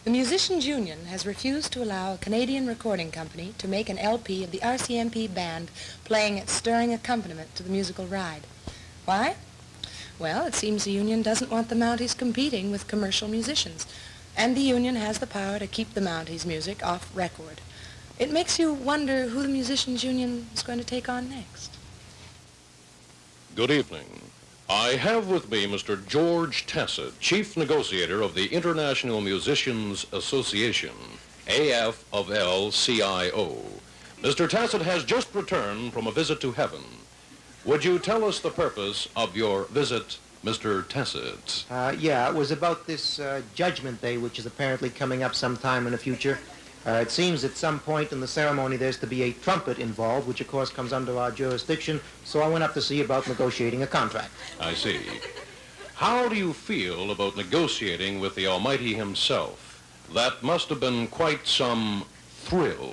The Musicians' Union has refused to allow a Canadian recording company to make an LP of the RCMP band playing its stirring accompaniment to the musical ride. Why? Well, it seems the union doesn't want the Mounties competing with commercial musicians, and the union has the power to keep the Mounties' music off record. It makes you wonder who the Musicians' Union is going to take on next. Good evening. I have with me Mr. George Tassett, Chief Negotiator of the International Musicians Association, AF-CIO. Mr. Tassett has just returned from a visit to heaven. Would you tell us the purpose of your visit, Mr. Tassett? Yeah, it was about this Judgment Day, which is apparently coming up sometime in the future. It seems at some point in the ceremony there's to be a trumpet involved, which of course comes under our jurisdiction, so I went up to see about negotiating a contract. I see. How do you feel about negotiating with the Almighty himself? That must have been quite some thrill.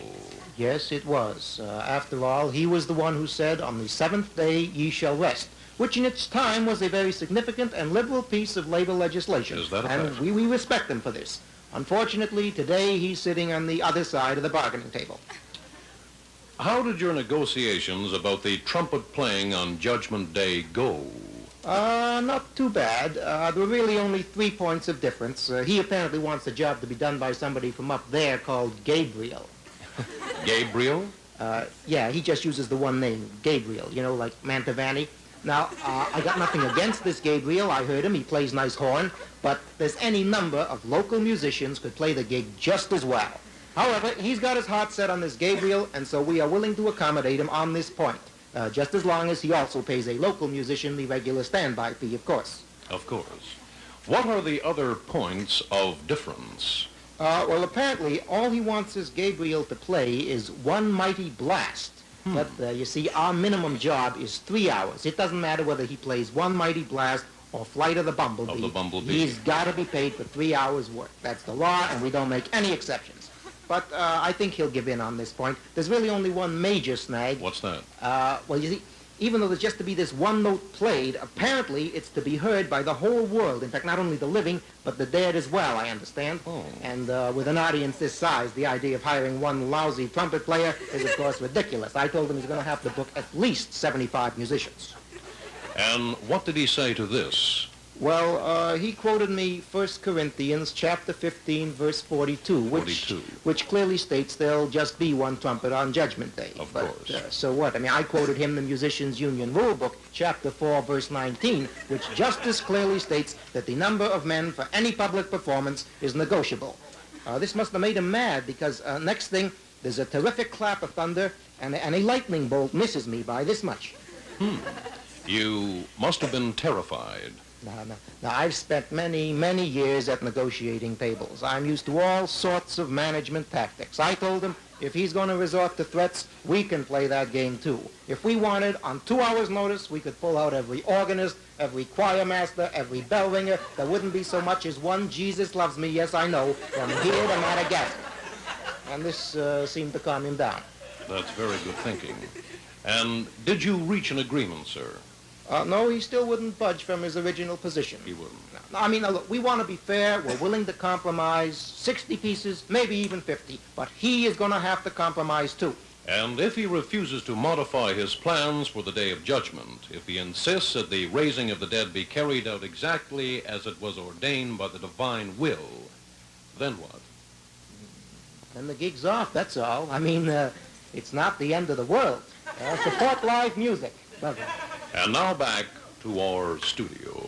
Yes, it was. After all, he was the one who said, "On the seventh day ye shall rest," which in its time was a very significant and liberal piece of labor legislation. Is that a and fact? we respect him for this. Unfortunately, today he's sitting on the other side of the bargaining table. How did your negotiations about the trumpet playing on Judgment Day go? Not too bad. There were really only 3 points of difference. He apparently wants the job to be done by somebody from up there called Gabriel. Gabriel? Yeah, he just uses the one name, Gabriel, you know, like Mantovani. Now, I got nothing against this Gabriel. I heard him. He plays nice horn. But there's any number of local musicians could play the gig just as well. However, he's got his heart set on this Gabriel, and so we are willing to accommodate him on this point, just as long as he also pays a local musician the regular standby fee, of course. Of course. What are the other points of difference? Well, apparently, all he wants his Gabriel to play is One Mighty Blast. But, you see, our minimum job is 3 hours. It doesn't matter whether he plays One Mighty Blast or Flight of the Bumblebee. Of the Bumblebee. He's got to be paid for 3 hours' work. That's the law, and we don't make any exceptions. But I think he'll give in on this point. There's really only one major snag. What's that? Well, you see, even though there's just to be this one note played, apparently it's to be heard by the whole world. In fact, not only the living, but the dead as well, I understand. Oh. And with an audience this size, the idea of hiring one lousy trumpet player is, of course, ridiculous. I told him he's going to have to book at least 75 musicians. And what did he say to this? Well, he quoted me 1 Corinthians chapter 15, verse 42, which clearly states there'll just be one trumpet on Judgment Day. Of but, course. So what? I mean, I quoted him the Musicians' Union Rule Book, chapter 4, verse 19, which just as clearly states that the number of men for any public performance is negotiable. This must have made him mad, because next thing, there's a terrific clap of thunder, and a lightning bolt misses me by this much. You must have been terrified. Now, I've spent many, many years at negotiating tables. I'm used to all sorts of management tactics. I told him, if he's going to resort to threats, we can play that game too. If we wanted, on 2 hours' notice, we could pull out every organist, every choir master, every bell ringer. There wouldn't be so much as one Jesus Loves Me, yes I know, from here to Madagascar. And this seemed to calm him down. That's very good thinking. And did you reach an agreement, sir? No, he still wouldn't budge from his original position. He wouldn't. No, I mean, look, we want to be fair. We're willing to compromise 60 pieces, maybe even 50. But he is going to have to compromise, too. And if he refuses to modify his plans for the Day of Judgment, if he insists that the raising of the dead be carried out exactly as it was ordained by the divine will, then what? Then the gig's off, that's all. I mean, it's not the end of the world. Support live music. Bye-bye. And now back to our studio.